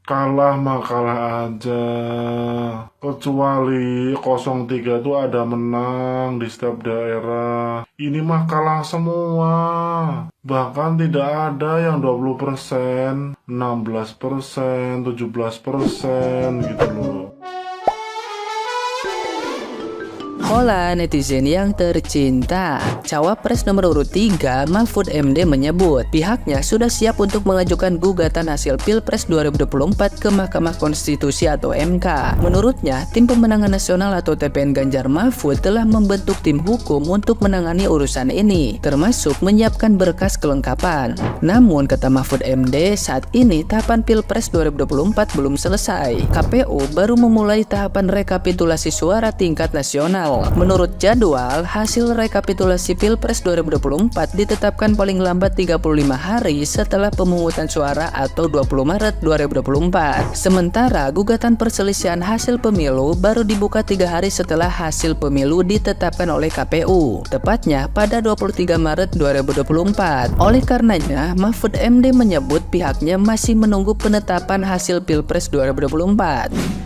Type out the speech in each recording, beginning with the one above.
Kalah mah kalah aja. Kecuali 03 itu ada menang di setiap daerah. Ini mah kalah semua. Bahkan tidak ada yang 20%, 16%, 17% gitu loh. Hola netizen yang tercinta, Cawapres nomor urut 3 Mahfud MD menyebut pihaknya sudah siap untuk mengajukan gugatan hasil Pilpres 2024 ke Mahkamah Konstitusi atau MK. Menurutnya, Tim Pemenangan Nasional atau TPN Ganjar Mahfud telah membentuk tim hukum untuk menangani urusan ini, termasuk menyiapkan berkas kelengkapan. Namun, kata Mahfud MD, saat ini tahapan Pilpres 2024 belum selesai. KPU baru memulai tahapan rekapitulasi suara tingkat nasional. Menurut jadwal, hasil rekapitulasi Pilpres 2024 ditetapkan paling lambat 35 hari setelah pemungutan suara atau 20 Maret 2024. Sementara gugatan perselisihan hasil pemilu baru dibuka 3 hari setelah hasil pemilu ditetapkan oleh KPU, tepatnya pada 23 Maret 2024. Oleh karenanya, Mahfud MD menyebut pihaknya masih menunggu penetapan hasil Pilpres 2024.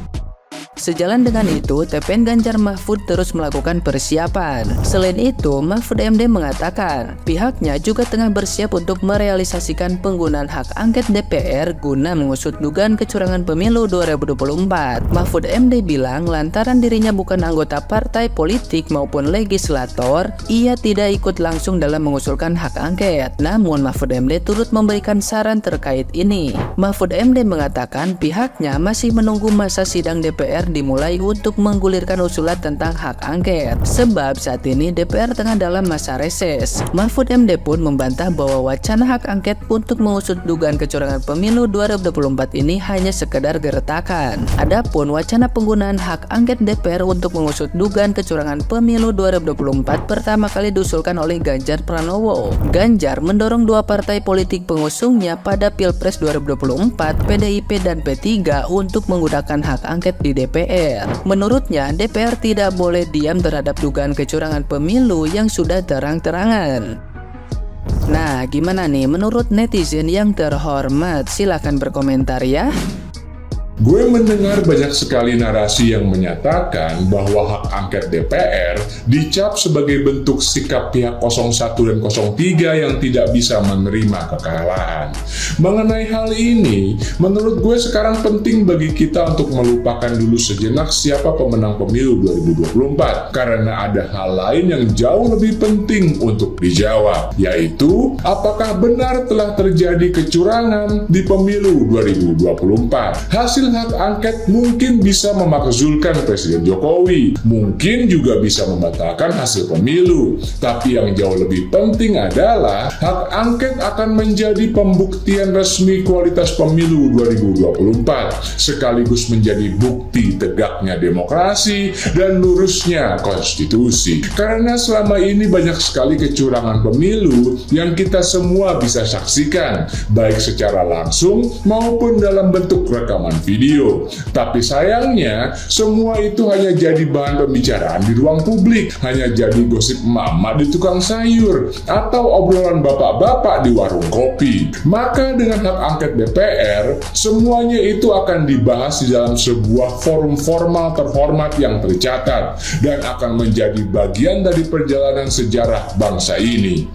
Sejalan dengan itu, TPN Ganjar Mahfud terus melakukan persiapan. Selain itu, Mahfud MD mengatakan pihaknya juga tengah bersiap untuk merealisasikan penggunaan hak angket DPR guna mengusut dugaan kecurangan pemilu 2024. Mahfud MD bilang lantaran dirinya bukan anggota partai politik maupun legislator, ia tidak ikut langsung dalam mengusulkan hak angket. Namun Mahfud MD turut memberikan saran terkait ini. Mahfud MD mengatakan pihaknya masih menunggu masa sidang DPR dimulai untuk menggulirkan usulan tentang hak angket, sebab saat ini DPR tengah dalam masa reses. Mahfud MD pun membantah bahwa wacana hak angket untuk mengusut dugaan kecurangan pemilu 2024 ini hanya sekedar gertakan. Adapun wacana penggunaan hak angket DPR untuk mengusut dugaan kecurangan pemilu 2024 pertama kali diusulkan oleh Ganjar Pranowo. Ganjar mendorong dua partai politik pengusungnya pada Pilpres 2024, PDIP dan P3 untuk menggunakan hak angket di DPR. Menurutnya, DPR tidak boleh diam terhadap dugaan kecurangan pemilu yang sudah terang-terangan. Nah, gimana nih menurut netizen yang terhormat? Silahkan berkomentar ya. Gue mendengar banyak sekali narasi yang menyatakan bahwa hak angket DPR dicap sebagai bentuk sikap pihak 01 dan 03 yang tidak bisa menerima kekalahan. Mengenai hal ini, menurut gue sekarang penting bagi kita untuk melupakan dulu sejenak siapa pemenang pemilu 2024, karena ada hal lain yang jauh lebih penting untuk dijawab, yaitu apakah benar telah terjadi kecurangan di pemilu 2024. Hasil hak angket mungkin bisa memakzulkan Presiden Jokowi, mungkin juga bisa membatalkan hasil pemilu. Tapi yang jauh lebih penting adalah hak angket akan menjadi pembuktian resmi kualitas pemilu 2024, sekaligus menjadi bukti tegaknya demokrasi dan lurusnya konstitusi. Karena selama ini banyak sekali kecurangan pemilu yang kita semua bisa saksikan, baik secara langsung maupun dalam bentuk rekaman video. Tapi sayangnya, semua itu hanya jadi bahan pembicaraan di ruang publik, hanya jadi gosip emak-emak di tukang sayur, atau obrolan bapak-bapak di warung kopi. Maka dengan hak angket DPR, semuanya itu akan dibahas di dalam sebuah forum formal terhormat yang tercatat, dan akan menjadi bagian dari perjalanan sejarah bangsa ini.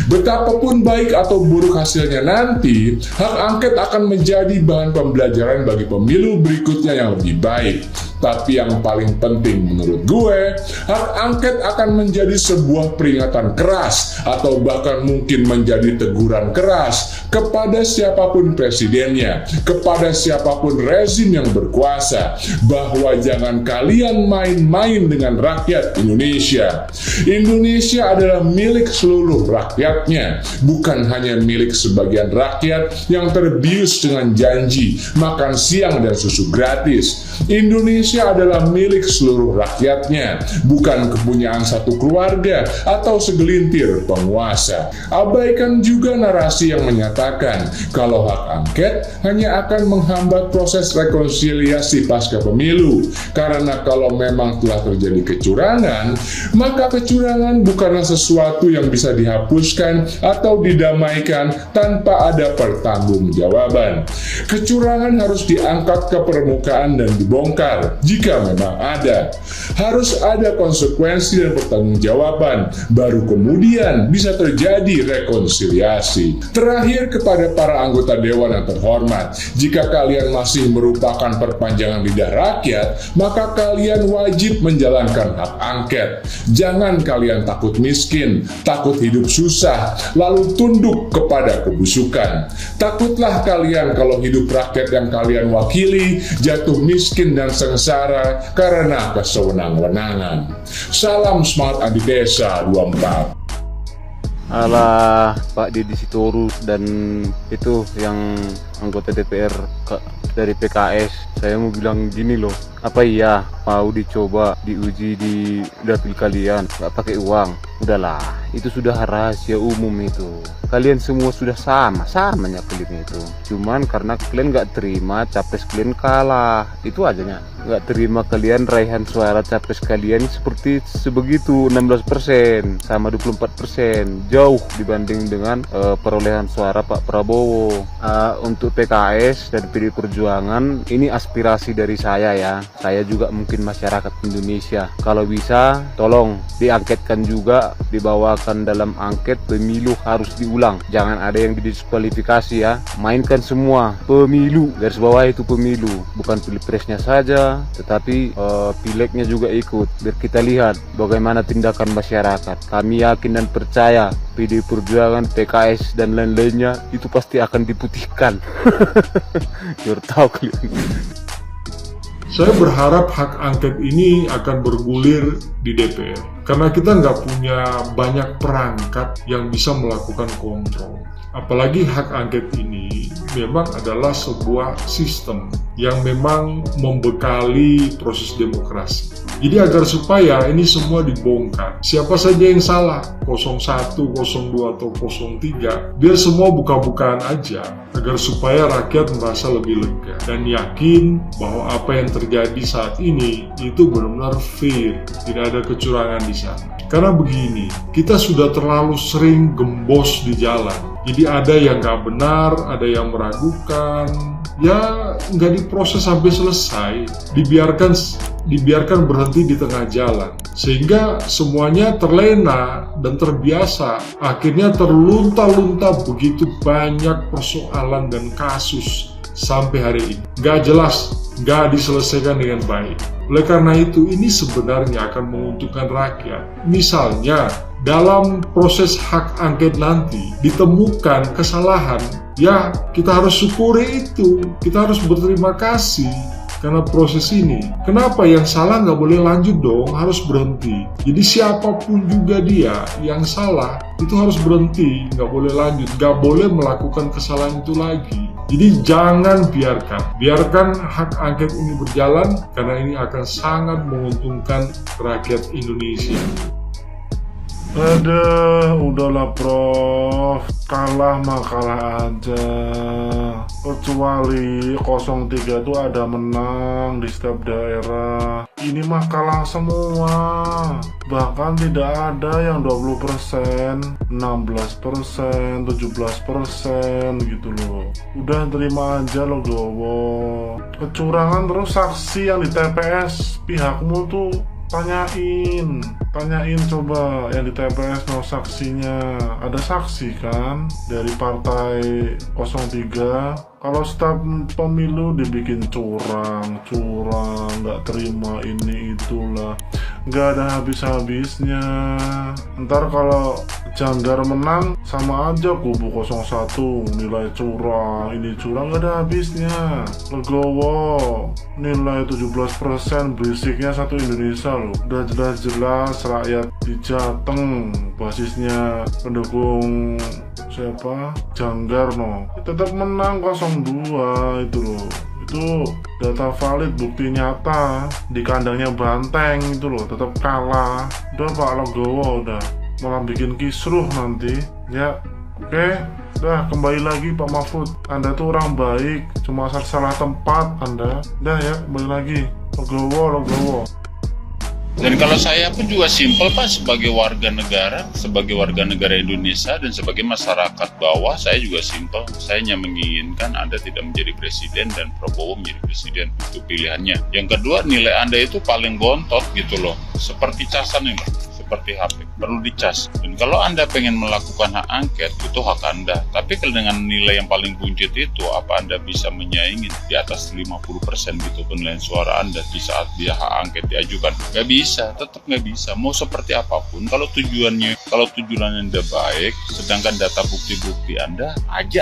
Betapapun baik atau buruk hasilnya nanti, hak angket akan menjadi bahan pembelajaran bagi pemilu berikutnya yang lebih baik. Tapi yang paling penting menurut gue, hak angket akan menjadi sebuah peringatan keras atau bahkan mungkin menjadi teguran keras kepada siapapun presidennya, kepada siapapun rezim yang berkuasa, bahwa jangan kalian main-main dengan rakyat Indonesia. Indonesia adalah milik seluruh rakyatnya, bukan hanya milik sebagian rakyat yang terbius dengan janji makan siang dan susu gratis. Indonesia Indonesia adalah milik seluruh rakyatnya, bukan kepunyaan satu keluarga atau segelintir penguasa. Abaikan juga narasi yang menyatakan kalau hak angket hanya akan menghambat proses rekonsiliasi pasca pemilu, karena kalau memang telah terjadi kecurangan, maka kecurangan bukanlah sesuatu yang bisa dihapuskan atau didamaikan tanpa ada pertanggungjawaban. Kecurangan harus diangkat ke permukaan dan dibongkar jika memang ada. Harus ada konsekuensi dan pertanggungjawaban, baru kemudian bisa terjadi rekonsiliasi. Terakhir, kepada para anggota dewan yang terhormat, jika kalian masih merupakan perpanjangan lidah rakyat, maka kalian wajib menjalankan hak angket. Jangan kalian takut miskin, takut hidup susah, lalu tunduk kepada kebusukan. Takutlah kalian kalau hidup rakyat yang kalian wakili jatuh miskin dan sengsara karena kesewenang-wenangan. Salam semangat Adi Desa 24. Alah, Pak Deddy Sitorus dan itu yang anggota DPR dari PKS, saya mau bilang gini loh, apa iya mau dicoba diuji di dapil kalian nggak pakai uang? Udahlah, itu sudah rahasia umum itu. Kalian semua sudah sama nyakelin itu. Cuman karena kalian nggak terima capres kalian kalah, itu ajanya. Nggak terima kalian raihan suara capres kalian seperti sebegitu, 16% sama 24%, jauh dibanding dengan perolehan suara Pak Prabowo. Untuk PKS dan PD Perjuangan, ini aspirasi dari saya ya. Saya juga mungkin masyarakat Indonesia. Kalau bisa, tolong diangketkan juga, dibawakan dalam angket pemilu harus diulang. Jangan ada yang didiskualifikasi ya. Mainkan semua pemilu, garis bawah itu pemilu, bukan pilpresnya saja, tetapi pileknya juga ikut. Biar kita lihat bagaimana tindakan masyarakat. Kami yakin dan percaya PD Perjuangan, PKS dan lain-lainnya itu pasti akan diputihkan. Biar tahu kalian. Saya berharap hak angket ini akan bergulir di DPR. Karena kita nggak punya banyak perangkat yang bisa melakukan kontrol. Apalagi hak angket ini memang adalah sebuah sistem yang memang membekali proses demokrasi. Jadi agar supaya ini semua dibongkar, siapa saja yang salah, 01, 02, atau 03, biar semua buka-bukaan aja, agar supaya rakyat merasa lebih lega dan yakin bahwa apa yang terjadi saat ini itu benar-benar fair, tidak ada kecurangan di sana. Karena begini, kita sudah terlalu sering gembos di jalan. Jadi ada yang nggak benar, ada yang meragukan, ya nggak diproses sampai selesai, dibiarkan berhenti di tengah jalan, sehingga semuanya terlena dan terbiasa, akhirnya terlunta-lunta begitu banyak persoalan dan kasus sampai hari ini, nggak jelas, nggak diselesaikan dengan baik. Oleh karena itu, ini sebenarnya akan menguntungkan rakyat. Misalnya, dalam proses hak angket nanti ditemukan kesalahan, ya kita harus syukuri itu, kita harus berterima kasih karena proses ini. Kenapa yang salah nggak boleh lanjut dong, harus berhenti. Jadi siapapun juga dia yang salah itu harus berhenti, nggak boleh lanjut, nggak boleh melakukan kesalahan itu lagi. Jadi jangan biarkan hak angket ini berjalan, karena ini akan sangat menguntungkan rakyat Indonesia. Udahlah Prof, kalah mah kalah aja. Kecuali 03 itu ada menang di setiap daerah. Ini mah kalah semua. Bahkan tidak ada yang 20%, 16%, 17% gitu loh. Udah terima aja lo Gowo. Kecurangan terus saksi yang di TPS pihakmu tuh tanyain coba yang di TPS mau saksinya. Ada saksi kan dari partai 03. Kalau setiap pemilu dibikin curang, nggak terima ini itulah, nggak ada habis-habisnya. Ntar kalau Janggar menang sama aja kubu 01 nilai curang, ini curang, nggak ada habisnya. Legowo nilai 17%, berisiknya satu Indonesia loh. Udah jelas-jelas rakyat di Jateng basisnya pendukung siapa? Janggar no. Tetap menang 02 itu loh. Itu data valid, bukti nyata. Di kandangnya Banteng itu loh, tetap kalah. Udah Pak Legowo, udah malah bikin kisruh nanti. Ya, oke. Dah, kembali lagi Pak Mahfud. Anda tuh orang baik, cuma salah tempat Anda. Dah ya, kembali lagi. Legowo. Dan kalau saya pun juga simpel Pak, sebagai warga negara Indonesia dan sebagai masyarakat bawah, saya juga simpel. Saya hanya menginginkan Anda tidak menjadi presiden dan Prabowo menjadi presiden, itu pilihannya. Yang kedua, nilai Anda itu paling bontot gitu loh, seperti casan ini, seperti HP, perlu dicas. Dan kalau Anda pengen melakukan hak angket, itu hak Anda. Tapi kalau dengan nilai yang paling buncit itu, apa Anda bisa menyaingi di atas 50% gitu penilaian suara Anda di saat dia hak angket diajukan? Gak bisa, tetap gak bisa. Mau seperti apapun, kalau tujuannya Anda baik, sedangkan data bukti-bukti Anda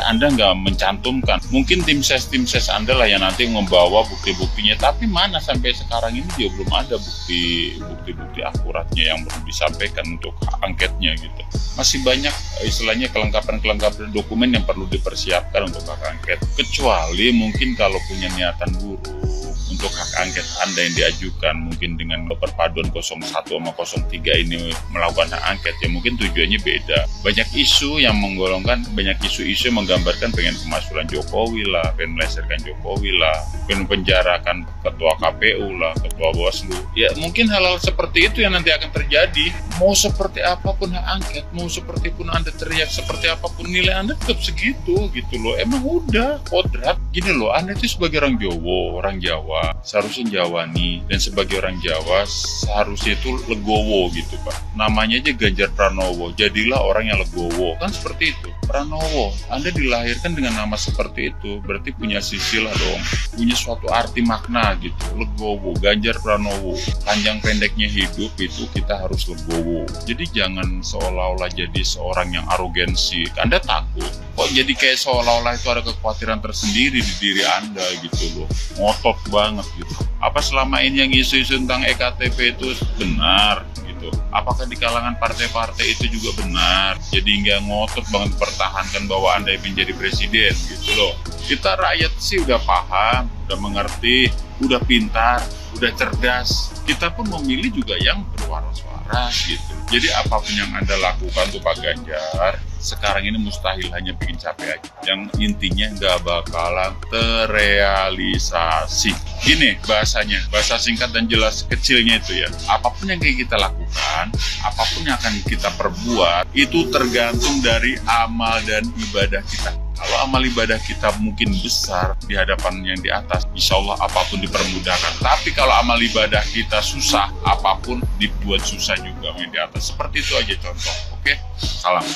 nggak mencantumkan. Mungkin tim ses Anda lah yang nanti membawa bukti-buktinya. Tapi mana sampai sekarang ini juga belum ada bukti akuratnya yang perlu disampaikan untuk hak angketnya gitu. Masih banyak istilahnya kelengkapan dokumen yang perlu dipersiapkan untuk hak angket. Kecuali mungkin kalau punya niatan buruk untuk hak angket Anda yang diajukan, mungkin dengan perpaduan 01 sama 03 ini melakukan hak angket, ya mungkin tujuannya beda. Banyak isu yang menggambarkan pengen pemakzulan Jokowi lah, pengen meleserkan Jokowi lah, pengen penjarakan ketua KPU lah, ketua Bawaslu. Ya mungkin hal-hal seperti itu yang nanti akan terjadi. Mau seperti apapun hak angket, mau seperti pun Anda teriak, seperti apapun nilai Anda tetap segitu gitu loh. Emang udah kodrat. Gini loh, Anda itu sebagai orang Jawa, seharusnya Jawani, dan sebagai orang Jawa seharusnya itu legowo gitu Pak. Namanya aja Ganjar Pranowo, jadilah orang yang legowo, kan seperti itu. Pranowo, Anda dilahirkan dengan nama seperti itu, berarti punya silsilah dong, punya suatu arti makna gitu. Legowo, Ganjar Pranowo, panjang pendeknya hidup itu kita harus legowo. Jadi jangan seolah-olah jadi seorang yang arogansi. Anda takut kok jadi kayak seolah-olah itu ada kekhawatiran tersendiri di diri Anda gitu loh, ngotot banget gitu. Apa selama ini yang isu-isu tentang EKTP itu benar gitu? Apakah di kalangan partai-partai itu juga benar? Jadi nggak ngotot banget pertahankan bahwa Anda ingin jadi presiden gitu loh. Kita rakyat sih udah paham, udah mengerti, udah pintar, udah cerdas. Kita pun memilih juga yang berwaras-waras gitu. Jadi apapun yang Anda lakukan tuh Pak Ganjar, sekarang ini mustahil hanya bikin capek aja. Yang intinya nggak bakalan terrealisasi. Gini bahasanya, bahasa singkat dan jelas kecilnya itu ya. Apapun yang kita lakukan, apapun yang akan kita perbuat, itu tergantung dari amal dan ibadah kita. Kalau amal ibadah kita mungkin besar di hadapan yang di atas, insya Allah apapun dipermudahkan. Tapi kalau amal ibadah kita susah, apapun dibuat susah juga yang di atas. Seperti itu aja contoh. Oke? Salam.